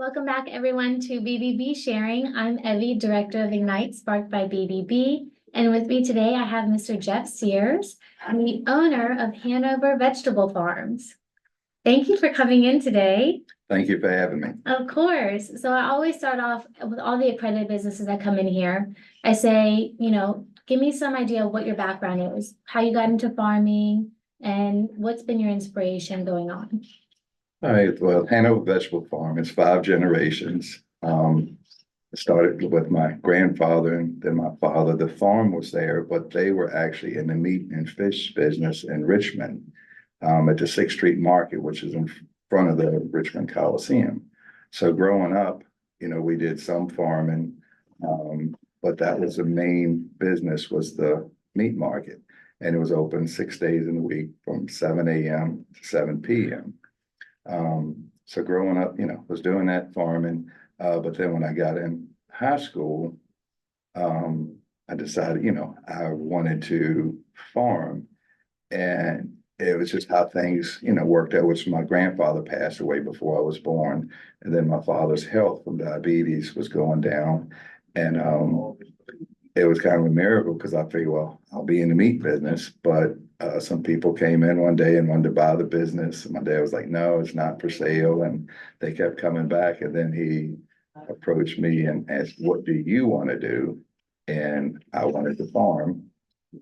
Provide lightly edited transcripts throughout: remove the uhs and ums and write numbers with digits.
Welcome back, everyone, to BBB Sharing. I'm Evie, Director of Ignite, sparked by BBB. And with me today, I have Mr. Jeff Sears, the owner of Hanover Vegetable Farms. Thank you for coming in today. Thank you for having me. Of course. So I always start off with all the accredited businesses that come in here. I say, give me some idea of what your background is, how you got into farming, and what's been your inspiration going on. All right, well, Hanover Vegetable Farm, it's 5 generations. I started with my grandfather and then my father. The farm was there, but they were actually in the meat and fish business in Richmond, at the 6th Street Market, which is in front of the Richmond Coliseum. So growing up, we did some farming, but that was the main business was the meat market. And it was open 6 days in the week from 7 a.m. to 7 p.m. So growing up, was doing that farming. But then when I got in high school, I decided, I wanted to farm. And it was just how things, worked out, which my grandfather passed away before I was born. And then my father's health from diabetes was going down. And it was kind of a miracle because I figured, well, I'll be in the meat business. But some people came in one day and wanted to buy the business. And my dad was like, no, it's not for sale. And they kept coming back. And then he approached me and asked, what do you want to do? And I wanted to farm.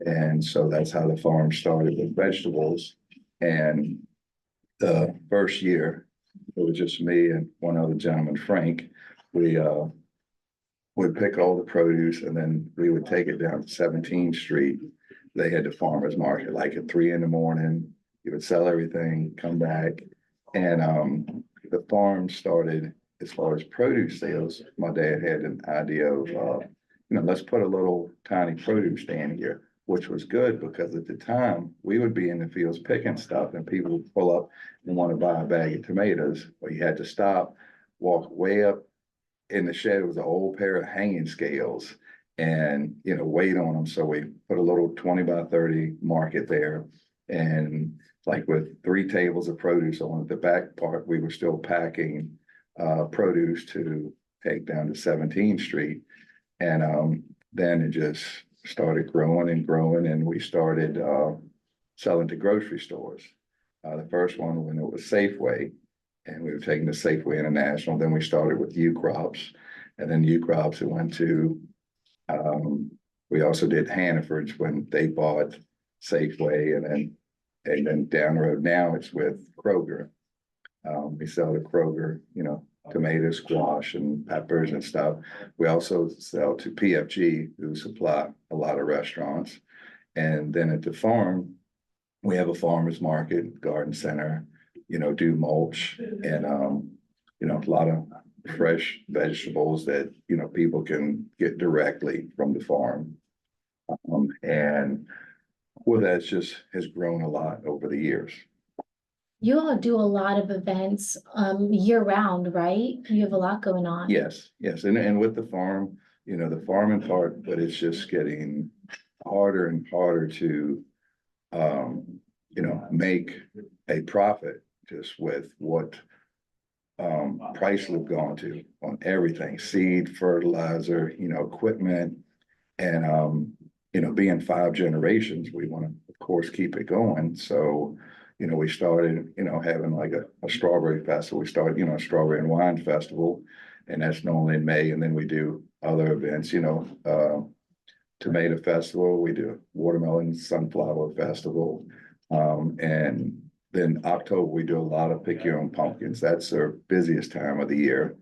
And so that's how the farm started with vegetables. And the first year, it was just me and one other gentleman, Frank. We would pick all the produce and then we would take it down to 17th Street. They had the farmer's market like at 3 a.m. You would sell everything, come back. And the farm started as far as produce sales. My dad had an idea of, let's put a little tiny produce stand here, which was good because at the time we would be in the fields picking stuff and people would pull up and want to buy a bag of tomatoes. But you had to stop, walk way up in the shed. It was an old pair of hanging scales and, wait on them. So we put a little 20 by 30 market there. And like with 3 tables of produce on the back part, we were still packing produce to take down to 17th Street. And then it just started growing and growing, and we started selling to grocery stores. The first one when it was Safeway, and we were taking to Safeway International. Then we started with U Crops, and then U Crops it went to. We also did Hannaford's when they bought Safeway, and then down the road now it's with Kroger. We sell to Kroger, tomatoes, squash, and peppers and stuff. We also sell to PFG, who supply a lot of restaurants. And then at the farm, we have a farmer's market, garden center, do mulch and, a lot of fresh vegetables that, people can get directly from the farm. And well, that's just has grown a lot over the years. You all do a lot of events year round, right? You have a lot going on. Yes. And with the farm, the farming part, but it's just getting harder and harder to, make a profit just with what price we've gone to on everything, seed, fertilizer, equipment. And, being 5 generations, we want to, of course, keep it going. So, we started, having like a strawberry festival. We started, a strawberry and wine festival, and that's normally in May. And then we do other events, tomato festival. We do watermelon sunflower festival. And then October, we do a lot of pick your own pumpkins. That's our busiest time of the year.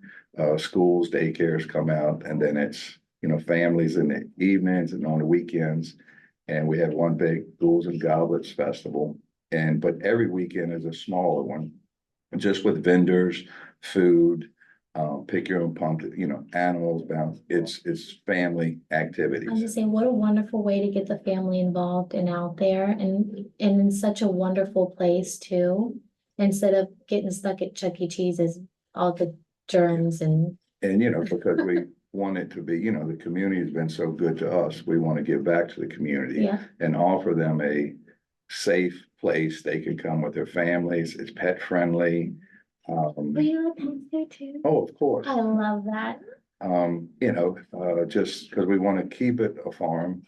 Schools, daycares come out, and then it's, families in the evenings and on the weekends. And we have one big Ghouls and Goblets festival. But every weekend is a smaller one, just with vendors, food, pick your own pumpkin, animals bound. It's family activities. I was just saying, what a wonderful way to get the family involved and out there, and in such a wonderful place too. Instead of getting stuck at Chuck E. Cheese's, all the germs and because we want it to be, the community has been so good to us. We want to give back to the community and offer them a safe place they can come with their families. It's pet friendly. Will you let pets there too? Oh, of course. I love that. Just because we want to keep it a farm.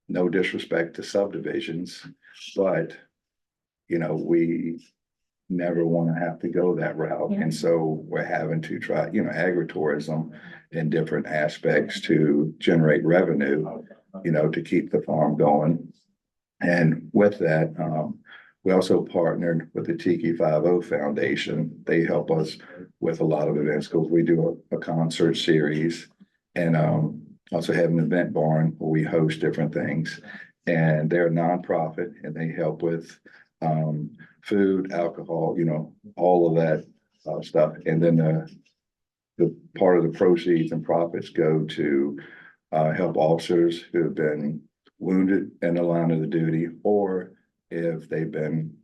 No disrespect to subdivisions, but we never want to have to go that route. Yeah. And so we're having to try, agritourism in different aspects to generate revenue, to keep the farm going. And with that, we also partnered with the Tiki 50 Foundation. They help us with a lot of events because we do a concert series and also have an event barn where we host different things. And they're a nonprofit and they help with food, alcohol, all of that stuff. And then the part of the proceeds and profits go to help officers who have been wounded in the line of the duty, or if they've been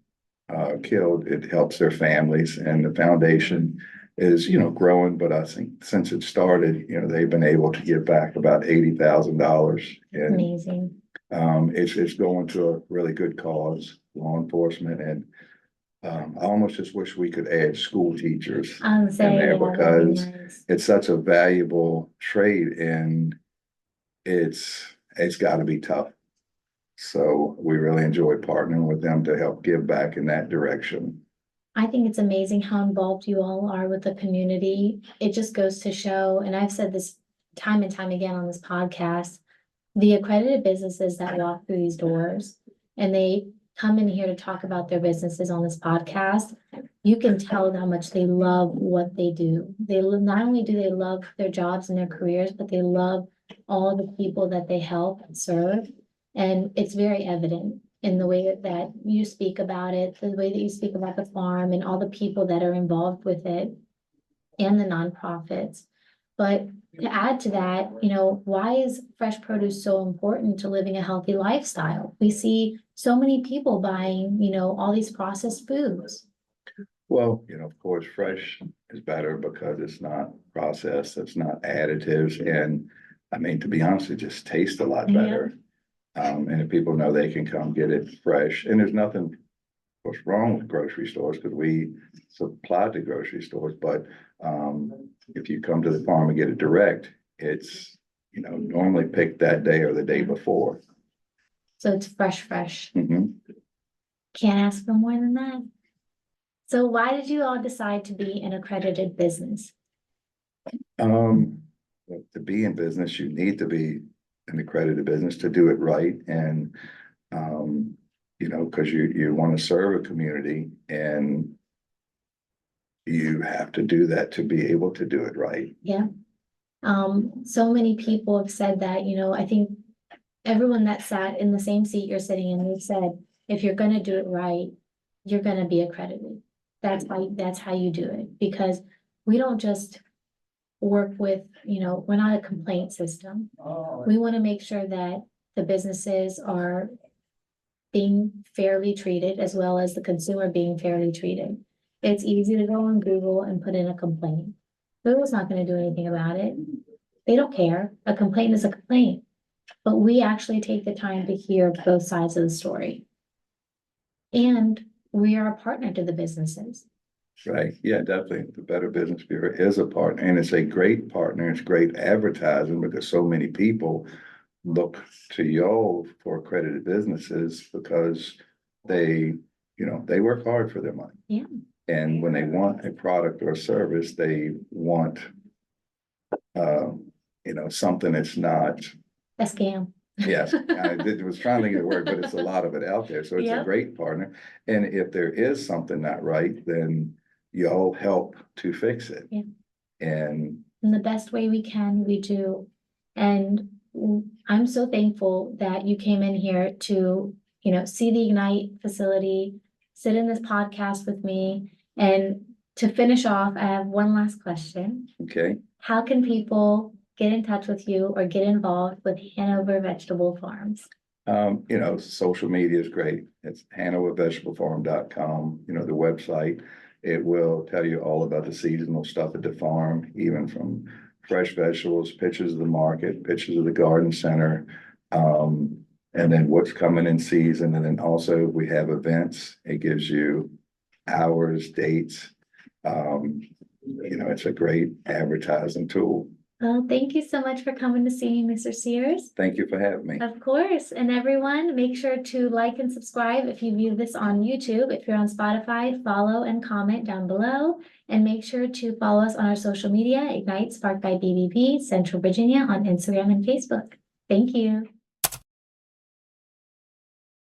killed, it helps their families. And the foundation is, growing, but I think since it started, they've been able to give back about $80,000. And Amazing. it's going to a really good cause, law enforcement, and I almost just wish we could add school teachers I'm in saying there yeah, that'd be because nice. it's such a valuable trade and it's got to be tough. So we really enjoy partnering with them to help give back in that direction. I think it's amazing how involved you all are with the community. It just goes to show, and I've said this time and time again on this podcast, the accredited businesses that walk through these doors and they come in here to talk about their businesses on this podcast, you can tell how much they love what they do. Not only do they love their jobs and their careers, but they love all the people that they help and serve. And it's very evident in the way that you speak about it, the way that you speak about the farm and all the people that are involved with it and the nonprofits. But to add to that, why is fresh produce so important to living a healthy lifestyle? We see so many people buying, all these processed foods. Well, of course, fresh is better because it's not processed, it's not additives. And I mean, to be honest, it just tastes a lot better. And if people know they can come get it fresh, and there's nothing what's wrong with grocery stores because we supply to grocery stores, but if you come to the farm and get it direct, it's normally picked that day or the day before. So it's fresh. Mhm. Can't ask for more than that. So why did you all decide to be an accredited business? To be in business, you need to be an accredited business to do it right. And, because you want to serve a community and you have to do that to be able to do it right. Yeah. So many people have said that, I think everyone that sat in the same seat you're sitting in, they've said, if you're gonna do it right, you're gonna be accredited. That's how you do it, because we don't just work with, we're not a complaint system. We want to make sure that the businesses are being fairly treated as well as the consumer being fairly treated. It's easy to go on Google and put in a complaint. Google's not going to do anything about it. They don't care. A complaint is a complaint. But we actually take the time to hear both sides of the story. And we are a partner to the businesses. Right. Yeah, definitely. The Better Business Bureau is a partner, and it's a great partner. It's great advertising because so many people look to y'all for accredited businesses because they work hard for their money. Yeah. And when they want a product or a service, they want, something that's not. A scam. Yes, I was trying to think of the word, but it's a lot of it out there. So it's a great partner. And if there is something not right, then y'all help to fix it. Yeah. And in the best way we can, we do. And I'm so thankful that you came in here to, see the Ignite facility, sit in this podcast with me. And to finish off, I have one last question. Okay. How can people get in touch with you or get involved with Hanover Vegetable Farms? Social media is great. It's HanoverVegetableFarm.com, the website. It will tell you all about the seasonal stuff at the farm, even from fresh vegetables, pictures of the market, pictures of the garden center, and then what's coming in season. And then also we have events. It gives you hours, dates. It's a great advertising tool. Well, thank you so much for coming to see me, Mr. Sears. Thank you for having me. Of course, and everyone, make sure to like and subscribe if you view this on YouTube. If you're on Spotify, follow and comment down below. And make sure to follow us on our social media, Ignite Sparked by BBB Central Virginia on Instagram and Facebook. Thank you.